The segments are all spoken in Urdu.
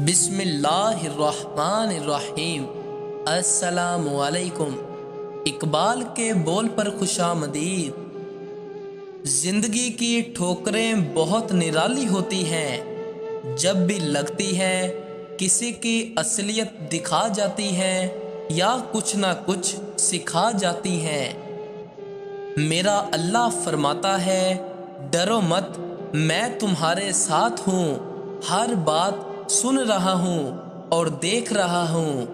بسم اللہ الرحمن الرحیم۔ السلام علیکم۔ اقبال کے بول پر خوش آمدید۔ زندگی کی ٹھوکریں بہت نرالی ہوتی ہیں، جب بھی لگتی ہے کسی کی اصلیت دکھا جاتی ہے یا کچھ نہ کچھ سکھا جاتی ہیں۔ میرا اللہ فرماتا ہے، ڈرو مت، میں تمہارے ساتھ ہوں، ہر بات سن رہا ہوں اور دیکھ رہا ہوں۔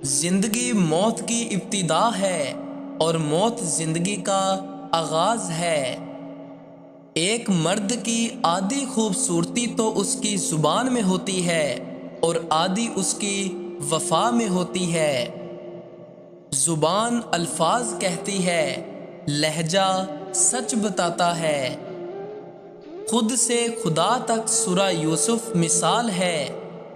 زندگی موت کی ابتدا ہے اور موت زندگی کا آغاز ہے۔ ایک مرد کی آدھی خوبصورتی تو اس کی زبان میں ہوتی ہے اور آدھی اس کی وفا میں ہوتی ہے۔ زبان الفاظ کہتی ہے، لہجہ سچ بتاتا ہے۔ خود سے خدا تک سورہ یوسف مثال ہے،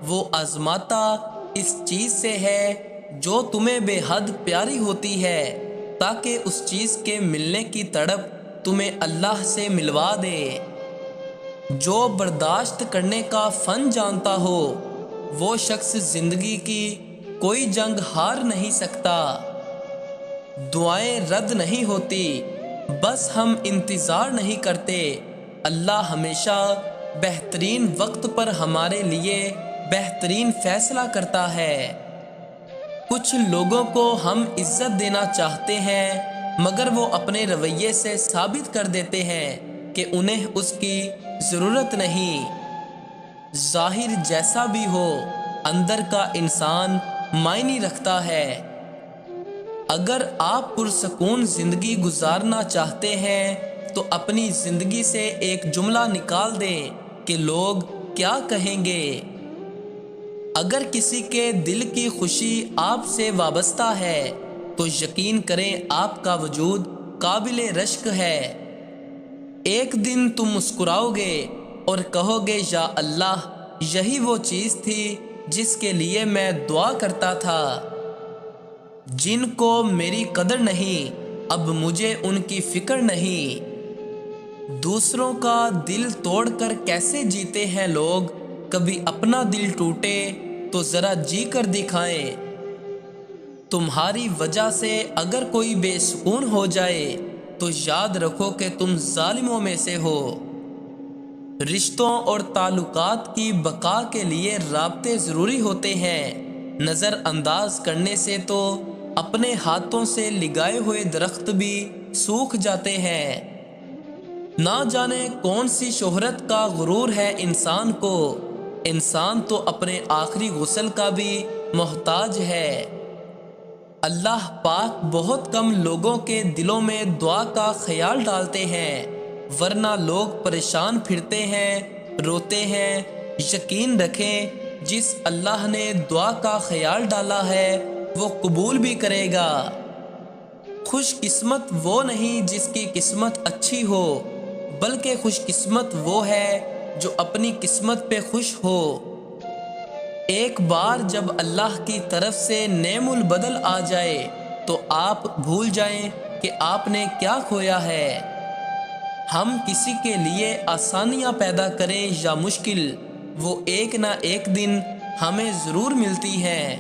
وہ آزماتا اس چیز سے ہے جو تمہیں بے حد پیاری ہوتی ہے، تاکہ اس چیز کے ملنے کی تڑپ تمہیں اللہ سے ملوا دے۔ جو برداشت کرنے کا فن جانتا ہو، وہ شخص زندگی کی کوئی جنگ ہار نہیں سکتا۔ دعائیں رد نہیں ہوتی، بس ہم انتظار نہیں کرتے۔ اللہ ہمیشہ بہترین وقت پر ہمارے لیے بہترین فیصلہ کرتا ہے۔ کچھ لوگوں کو ہم عزت دینا چاہتے ہیں، مگر وہ اپنے رویے سے ثابت کر دیتے ہیں کہ انہیں اس کی ضرورت نہیں۔ ظاہر جیسا بھی ہو، اندر کا انسان معنی رکھتا ہے۔ اگر آپ پرسکون زندگی گزارنا چاہتے ہیں تو اپنی زندگی سے ایک جملہ نکال دیں کہ لوگ کیا کہیں گے۔ اگر کسی کے دل کی خوشی آپ سے وابستہ ہے تو یقین کریں آپ کا وجود قابل رشک ہے۔ ایک دن تم مسکراؤ گے اور کہو گے، یا اللہ، یہی وہ چیز تھی جس کے لیے میں دعا کرتا تھا۔ جن کو میری قدر نہیں، اب مجھے ان کی فکر نہیں۔ دوسروں کا دل توڑ کر کیسے جیتے ہیں لوگ، کبھی اپنا دل ٹوٹے تو ذرا جی کر دکھائیں۔ تمہاری وجہ سے اگر کوئی بے سکون ہو جائے تو یاد رکھو کہ تم ظالموں میں سے ہو۔ رشتوں اور تعلقات کی بقا کے لیے رابطے ضروری ہوتے ہیں۔ نظر انداز کرنے سے تو اپنے ہاتھوں سے لگائے ہوئے درخت بھی سوکھ جاتے ہیں۔ نہ جانے کون سی شہرت کا غرور ہے انسان کو، انسان تو اپنے آخری غسل کا بھی محتاج ہے۔ اللہ پاک بہت کم لوگوں کے دلوں میں دعا کا خیال ڈالتے ہیں، ورنہ لوگ پریشان پھرتے ہیں، روتے ہیں۔ یقین رکھیں، جس اللہ نے دعا کا خیال ڈالا ہے وہ قبول بھی کرے گا۔ خوش قسمت وہ نہیں جس کی قسمت اچھی ہو، بلکہ خوش قسمت وہ ہے جو اپنی قسمت پہ خوش ہو۔ ایک بار جب اللہ کی طرف سے نعم البدل آ جائے تو آپ بھول جائیں کہ آپ نے کیا کھویا ہے۔ ہم کسی کے لیے آسانیاں پیدا کریں یا مشکل، وہ ایک نہ ایک دن ہمیں ضرور ملتی ہیں۔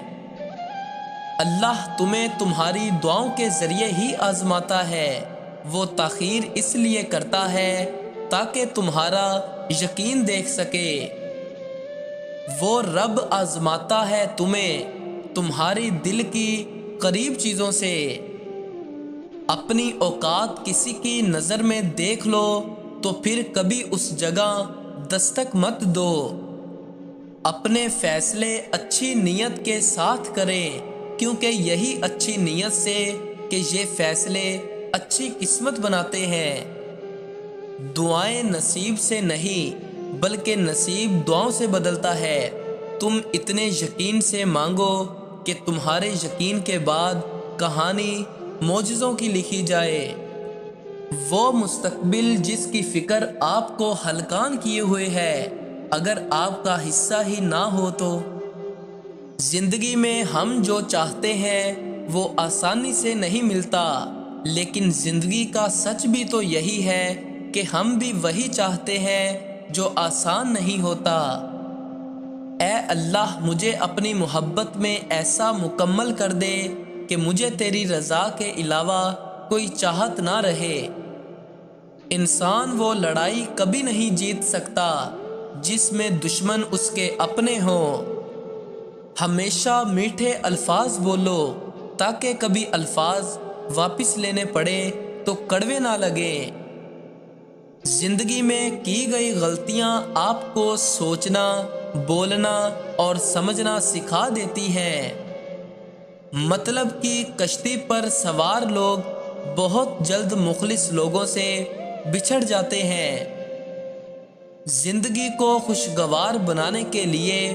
اللہ تمہیں تمہاری دعاؤں کے ذریعے ہی آزماتا ہے۔ وہ تاخیر اس لیے کرتا ہے تاکہ تمہارا یقین دیکھ سکے۔ وہ رب آزماتا ہے تمہیں تمہاری دل کی قریب چیزوں سے۔ اپنی اوقات کسی کی نظر میں دیکھ لو تو پھر کبھی اس جگہ دستک مت دو۔ اپنے فیصلے اچھی نیت کے ساتھ کریں، کیونکہ یہی اچھی نیت سے کہ یہ فیصلے اچھی قسمت بناتے ہیں۔ دعائیں نصیب سے نہیں بلکہ نصیب دعاؤں سے بدلتا ہے۔ تم اتنے یقین سے مانگو کہ تمہارے یقین کے بعد کہانی معجزوں کی لکھی جائے۔ وہ مستقبل جس کی فکر آپ کو ہلکان کیے ہوئے ہے، اگر آپ کا حصہ ہی نہ ہو تو۔ زندگی میں ہم جو چاہتے ہیں وہ آسانی سے نہیں ملتا، لیکن زندگی کا سچ بھی تو یہی ہے کہ ہم بھی وہی چاہتے ہیں جو آسان نہیں ہوتا۔ اے اللہ مجھے اپنی محبت میں ایسا مکمل کر دے کہ مجھے تیری رضا کے علاوہ کوئی چاہت نہ رہے۔ انسان وہ لڑائی کبھی نہیں جیت سکتا جس میں دشمن اس کے اپنے ہوں۔ ہمیشہ میٹھے الفاظ بولو تاکہ کبھی الفاظ واپس لینے پڑے تو کڑوے نہ لگیں۔ زندگی میں کی گئی غلطیاں آپ کو سوچنا، بولنا اور سمجھنا سکھا دیتی ہیں۔ مطلب کہ کشتی پر سوار لوگ بہت جلد مخلص لوگوں سے بچھڑ جاتے ہیں۔ زندگی کو خوشگوار بنانے کے لیے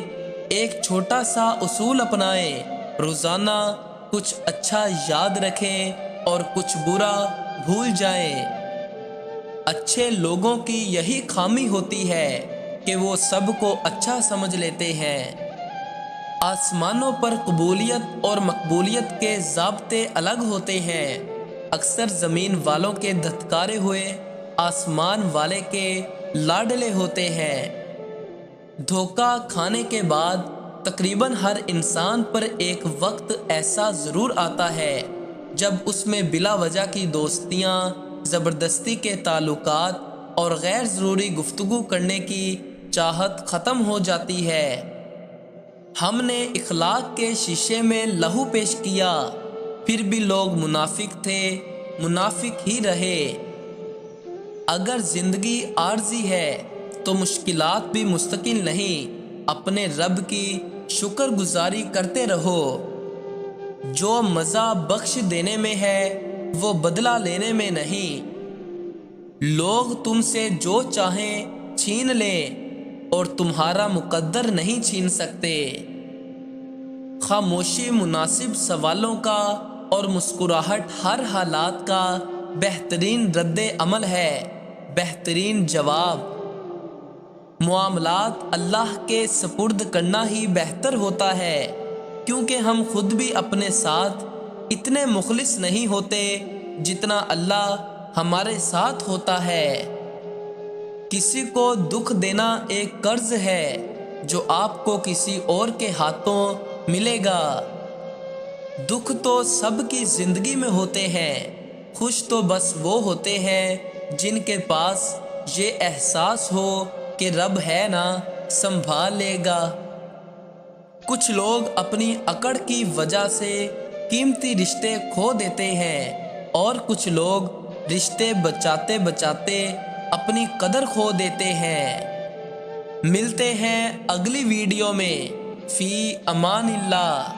ایک چھوٹا سا اصول اپنائیں، روزانہ کچھ اچھا یاد رکھیں اور کچھ برا بھول جائیں۔ اچھے لوگوں کی یہی خامی ہوتی ہے کہ وہ سب کو اچھا سمجھ لیتے ہیں۔ آسمانوں پر قبولیت اور مقبولیت کے ضابطے الگ ہوتے ہیں۔ اکثر زمین والوں کے دھتکارے ہوئے آسمان والے کے لاڈلے ہوتے ہیں۔ دھوکہ کھانے کے بعد تقریباً ہر انسان پر ایک وقت ایسا ضرور آتا ہے جب اس میں بلا وجہ کی دوستیاں، زبردستی کے تعلقات اور غیر ضروری گفتگو کرنے کی چاہت ختم ہو جاتی ہے۔ ہم نے اخلاق کے شیشے میں لہو پیش کیا، پھر بھی لوگ منافق تھے، منافق ہی رہے۔ اگر زندگی عارضی ہے تو مشکلات بھی مستقل نہیں۔ اپنے رب کی شکر گزاری کرتے رہو۔ جو مزہ بخش دینے میں ہے وہ بدلہ لینے میں نہیں۔ لوگ تم سے جو چاہیں چھین لیں اور تمہارا مقدر نہیں چھین سکتے۔ خاموشی مناسب سوالوں کا اور مسکراہٹ ہر حالات کا بہترین رد عمل ہے، بہترین جواب۔ معاملات اللہ کے سپرد کرنا ہی بہتر ہوتا ہے، کیونکہ ہم خود بھی اپنے ساتھ اتنے مخلص نہیں ہوتے جتنا اللہ ہمارے ساتھ ہوتا ہے۔ کسی کو دکھ دینا ایک قرض ہے جو آپ کو کسی اور کے ہاتھوں ملے گا۔ دکھ تو سب کی زندگی میں ہوتے ہیں، خوش تو بس وہ ہوتے ہیں جن کے پاس یہ احساس ہو کہ رب ہے نا، سنبھال لے گا۔ کچھ لوگ اپنی اکڑ کی وجہ سے قیمتی رشتے کھو دیتے ہیں اور کچھ لوگ رشتے بچاتے بچاتے اپنی قدر کھو دیتے ہیں۔ ملتے ہیں اگلی ویڈیو میں۔ فی امان اللہ۔